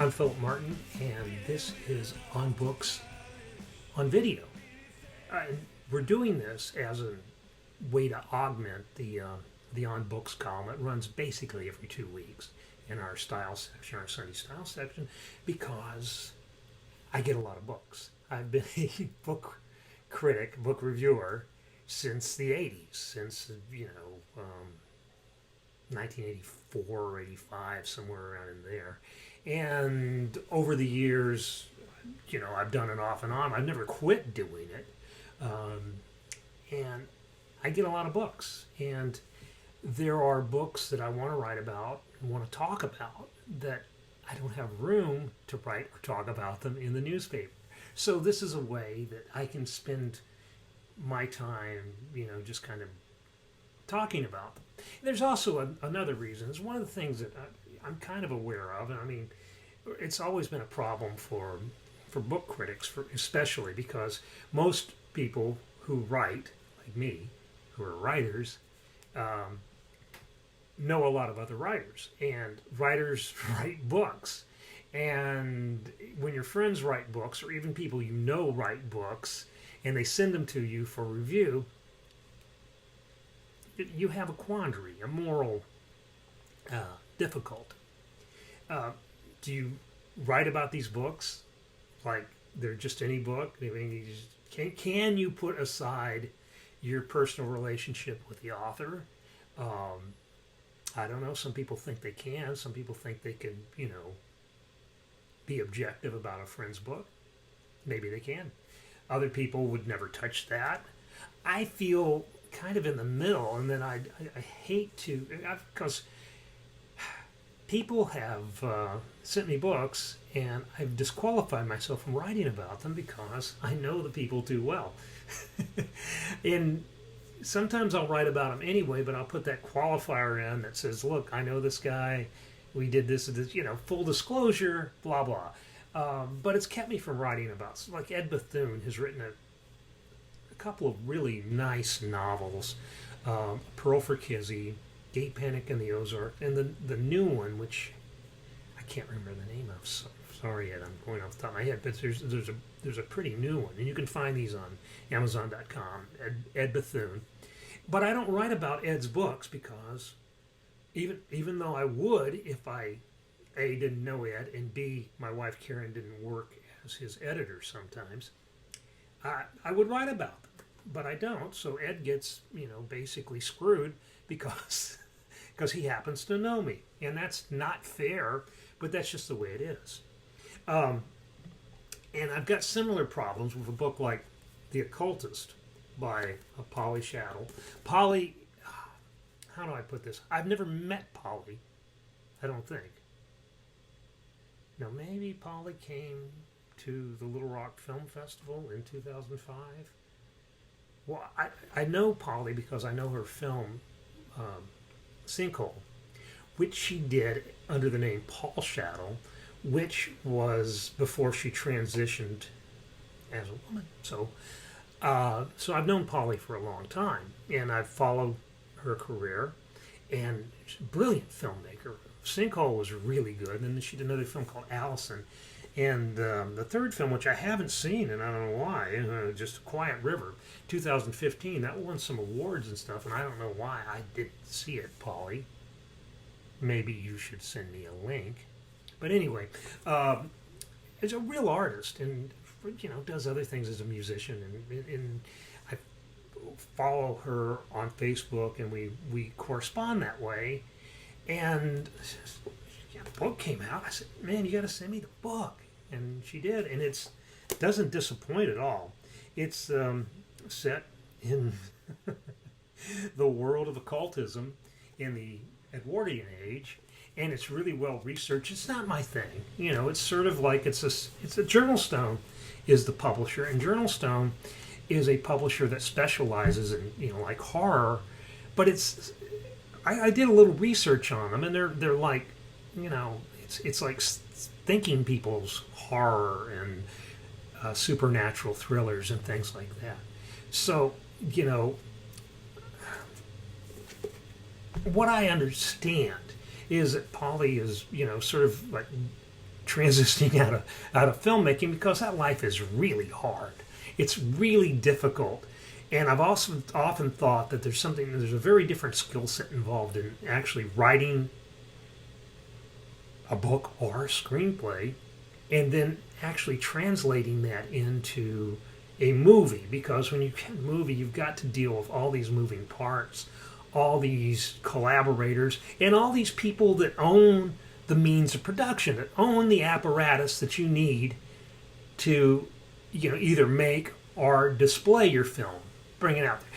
I'm Philip Martin, and this is OnBooks on video. We're doing this as a way to augment the OnBooks column. It runs basically every 2 weeks in our style section, our Sunday style section, because I get a lot of books. I've been a book critic, book reviewer since the 80s, since 1984 or 85, somewhere around in there. And over the years, I've done it off and on. I've never quit doing it. And I get a lot of books. And there are books that I want to write about and want to talk about that I don't have room to write or talk about them in the newspaper. So this is a way that I can spend my time, just kind of talking about them. There's also another reason. It's one of the things that I'm kind of aware of, and I mean, it's always been a problem for book critics, especially because most people who write, like me, who are writers, know a lot of other writers, and writers write books. And when your friends write books, or even people write books, and they send them to you for review, you have a quandary, a moral difficulty. Do you write about these books like they're just any book? I mean, can you put aside your personal relationship with the author? I don't know. Some people think they can. Some people think they can, be objective about a friend's book. Maybe they can. Other people would never touch that. I feel kind of in the middle, and then I hate to, because people have sent me books, and I've disqualified myself from writing about them because I know the people too well. And sometimes I'll write about them anyway, but I'll put that qualifier in that says, look, I know this guy, we did this, full disclosure, blah, blah. But it's kept me from writing about, like Ed Bethune has written a couple of really nice novels, Pearl for Kizzy, Gay Panic in the Ozark, and the new one, which I can't remember the name of. So, sorry, Ed, I'm going off the top of my head, but there's a pretty new one, and you can find these on Amazon.com. Ed Bethune, but I don't write about Ed's books because even though I would if I A, didn't know Ed, and B, my wife Karen didn't work as his editor sometimes, I would write about them, but I don't. So Ed gets basically screwed because he happens to know me, and that's not fair, but that's just the way it is. And I've got similar problems with a book like The Occultist by Polly Shattle. Polly, how do I put this? I've never met Polly, I don't think. Now, maybe Polly came to the Little Rock Film Festival in 2005. Well, I know Polly because I know her film, Sinkhole, which she did under the name Paul Shattle, which was before she transitioned as a woman. So I've known Polly for a long time, and I've followed her career, and she's a brilliant filmmaker. Sinkhole was really good, and then she did another film called Allison, and the third film, which I haven't seen, and I don't know why, just Quiet River, 2015, that won some awards and stuff, and I don't know why I didn't see it, Polly. Maybe you should send me a link. But anyway, is a real artist, and does other things as a musician, and I follow her on Facebook, and we correspond that way. And the book came out. I said, man, you got to send me the book, and she did, and it doesn't disappoint at all. It's set in the world of occultism in the Edwardian age, and it's really well researched. It's not my thing, it's sort of like it's a Journal Stone is the publisher, and Journal Stone is a publisher that specializes in like horror, but I did a little research on them, and they're like it's like thinking people's horror and supernatural thrillers and things like that. So what I understand is that Polly is, sort of like transitioning out of filmmaking, because that life is really hard. It's really difficult. And I've also often thought that there's a very different skill set involved in actually writing a book or a screenplay and then actually translating that into a movie. Because when you get a movie, you've got to deal with all these moving parts, all these collaborators, and all these people that own the means of production, that own the apparatus that you need to, either make or display your film, bring it out there.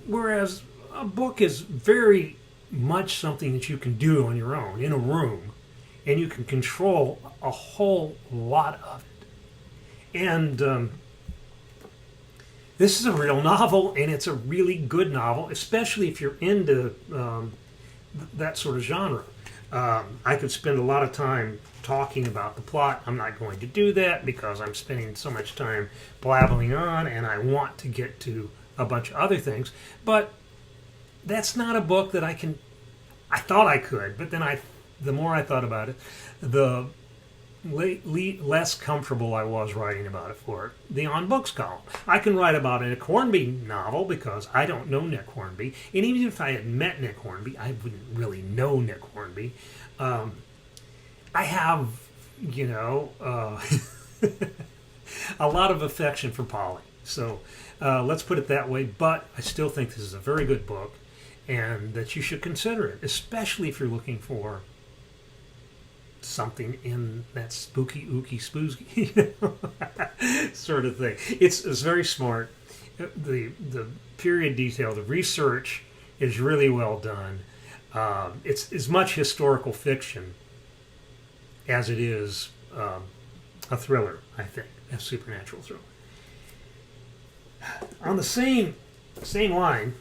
Whereas a book is very much something that you can do on your own in a room, and you can control a whole lot of it. And this is a real novel, and it's a really good novel, especially if you're into that sort of genre. I could spend a lot of time talking about the plot. I'm not going to do that because I'm spending so much time blabbling on, and I want to get to a bunch of other things. But that's not a book that I thought I could, but then the more I thought about it, the less comfortable I was writing about it for the OnBooks column. I can write about a Nick Hornby novel because I don't know Nick Hornby, and even if I had met Nick Hornby, I wouldn't really know Nick Hornby. I have, a lot of affection for Polly, so let's put it that way. But I still think this is a very good book, and that you should consider it, especially if you're looking for something in that spooky, ooky, spooky sort of thing. It's very smart. The period detail, the research is really well done. It's as much historical fiction as it is a thriller, I think, a supernatural thriller. On the same line,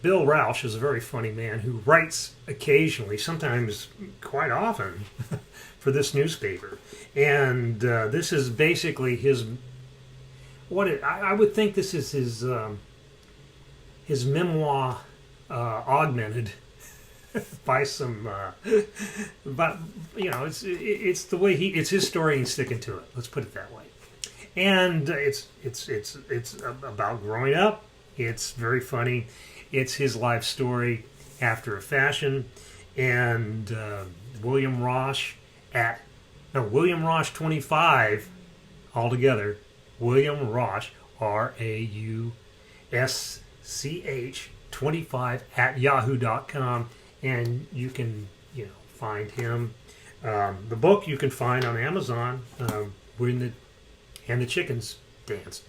Bill Rausch is a very funny man who writes occasionally, sometimes quite often, for this newspaper. And this is basically his, I would think this is his memoir augmented by some, but it's the way it's his story and he's sticking to it. Let's put it that way. And it's about growing up. It's very funny. It's his life story after a fashion, and William Rausch 25 altogether. William Rausch, RAUSCH 25 at yahoo.com, and you can find him. The book you can find on Amazon. And the chickens dance.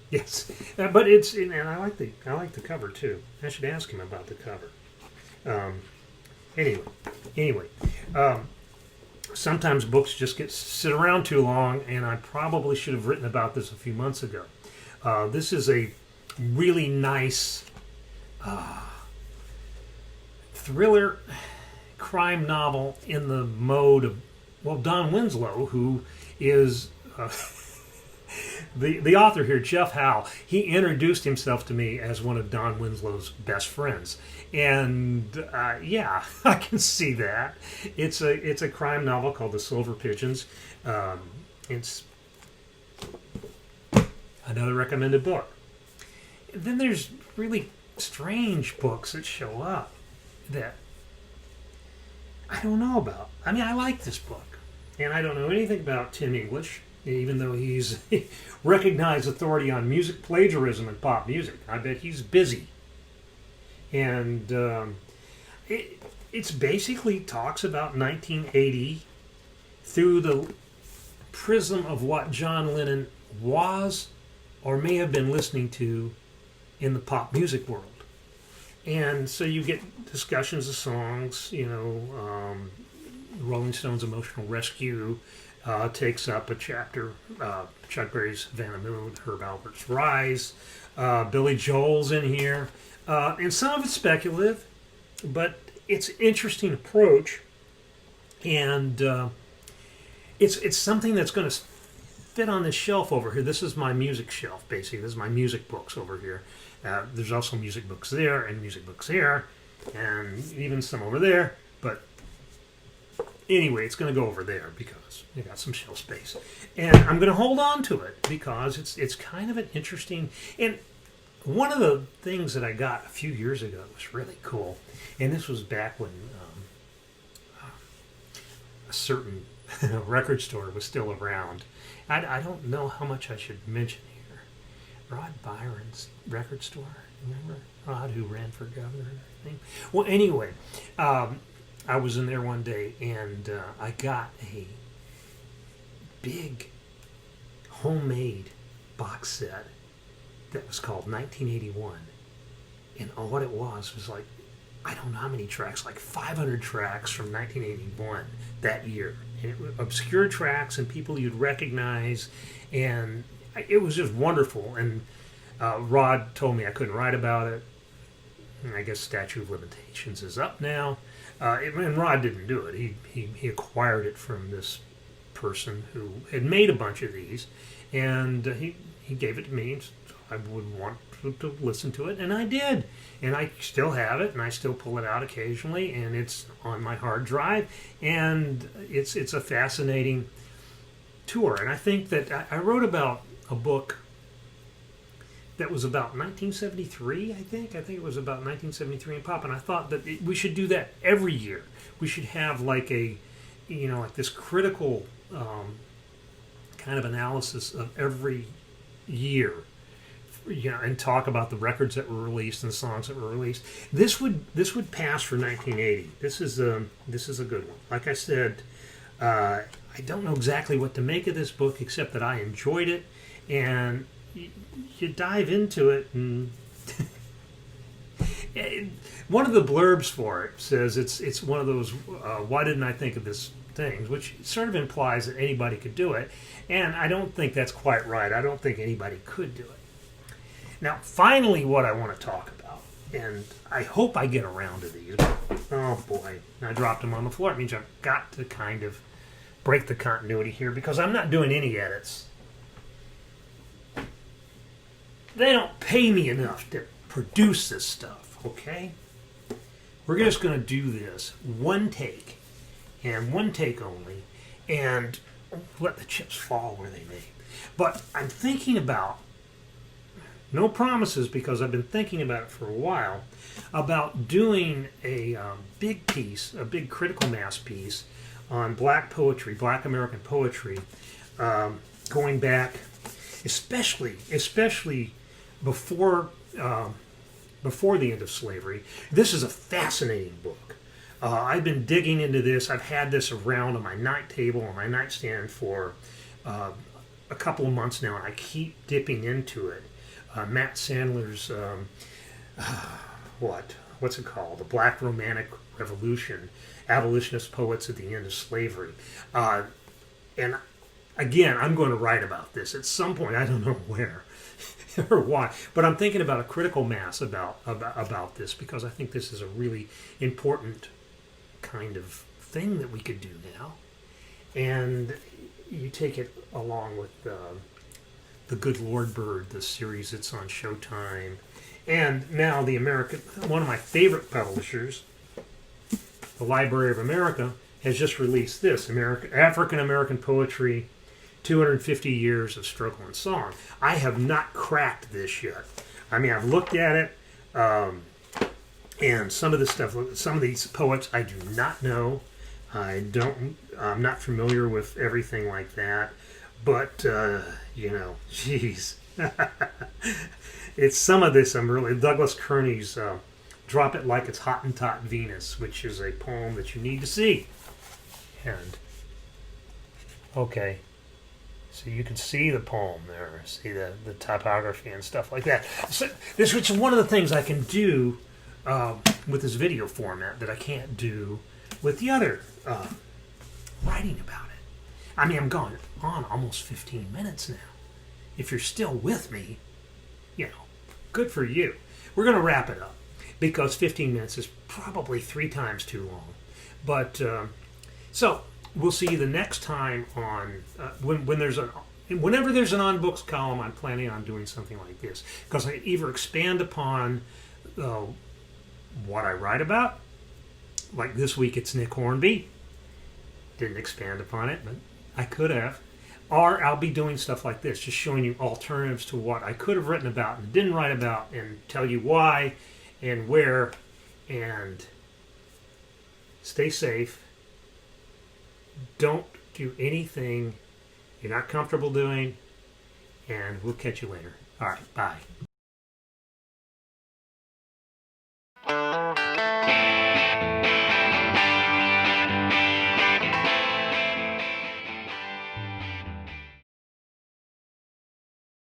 Yes, but and I like the cover too. I should ask him about the cover. Anyway, sometimes books just sit around too long, and I probably should have written about this a few months ago. This is a really nice thriller crime novel in the mode of Don Winslow, who is the author here, Jeff Howe. He introduced himself to me as one of Don Winslow's best friends, and yeah, I can see that. It's a crime novel called The Silver Pigeons. It's another recommended book. Then there's really strange books that show up that I don't know about. I mean, I like this book, and I don't know anything about Tim English, even though he's recognized authority on music plagiarism and pop music. I bet he's busy. And it's basically talks about 1980 through the prism of what John Lennon was or may have been listening to in the pop music world. And so you get discussions of songs, Rolling Stones' Emotional Rescue takes up a chapter, Chuck Berry's Havana Moon, Herb Alpert's Rise, Billy Joel's in here, and some of it's speculative, but it's an interesting approach, and it's something that's going to fit on this shelf over here. This is my music shelf, basically. This is my music books over here. There's also music books there and music books here, and even some over there, but anyway, it's going to go over there because I got some shelf space, and I'm going to hold on to it because it's kind of an interesting. And one of the things that I got a few years ago was really cool, and this was back when a certain record store was still around. I don't know how much I should mention here. Rod Byron's record store. Remember Rod, who ran for governor and everything? Well, anyway, I was in there one day, and I got a big homemade box set that was called 1981. And what it was like, I don't know how many tracks, like 500 tracks from 1981 that year. And it was obscure tracks and people you'd recognize, and it was just wonderful. And Rod told me I couldn't write about it. And I guess statute of limitations is up now. And Rod didn't do it. He acquired it from this person who had made a bunch of these, and he gave it to me. I would want to listen to it, and I did. And I still have it, and I still pull it out occasionally, and it's on my hard drive, and it's a fascinating tour. And I think that I wrote about a book that was about 1973, I think it was about 1973 in pop, and I thought that we should do that every year. We should have like like this critical kind of analysis of every year, and talk about the records that were released and the songs that were released. This would pass for 1980. This is a good one. Like I said, I don't know exactly what to make of this book, except that I enjoyed it, and you dive into it, and one of the blurbs for it says it's one of those why didn't I think of this things, which sort of implies that anybody could do it, and I don't think that's quite right. I don't think anybody could do it. Now, finally, what I want to talk about, and I hope I get around to these. Oh boy, I dropped them on the floor. It means I've got to kind of break the continuity here because I'm not doing any edits. They don't pay me enough to produce this stuff, okay? We're just going to do this one take, and one take only, and let the chips fall where they may. But I'm thinking about, no promises because I've been thinking about it for a while, about doing a big piece, a big critical mass piece on black poetry, black American poetry, going back, especially before the end of slavery. This is a fascinating book. I've been digging into this. I've had this around on my night table, on my nightstand for a couple of months now, and I keep dipping into it. Matt Sandler's, what's it called? The Black Romantic Revolution, Abolitionist Poets at the End of Slavery. And again, I'm going to write about this at some point. I don't know where or why, but I'm thinking about a critical mass about this because I think this is a really important kind of thing that we could do now. And you take it along with The Good Lord Bird, the series that's on Showtime, and now one of my favorite publishers, the Library of America, has just released this, African American Poetry, 250 Years of Struggle and Song. I have not cracked this yet. I mean, I've looked at it, and some of these poets I do not know. I'm not familiar with everything like that. But, geez. It's some of this I'm really... Douglas Kearney's Drop It Like It's Hottentot Venus, which is a poem that you need to see. And, okay. So you can see the poem there, see the typography and stuff like that. So this is one of the things I can do with this video format that I can't do with the other writing about it. I mean, I'm going on almost 15 minutes now. If you're still with me, good for you. We're going to wrap it up because 15 minutes is probably 3 times too long. But, so we'll see you the next time on, whenever there's an OnBooks column, I'm planning on doing something like this because I either expand upon what I write about, like this week it's Nick Hornby, Didn't expand upon it, but I could have. Or I'll be doing stuff like this, just showing you alternatives to what I could have written about and didn't write about, and tell you why and where. And stay safe. Don't do anything you're not comfortable doing, and we'll catch you later. All right, bye.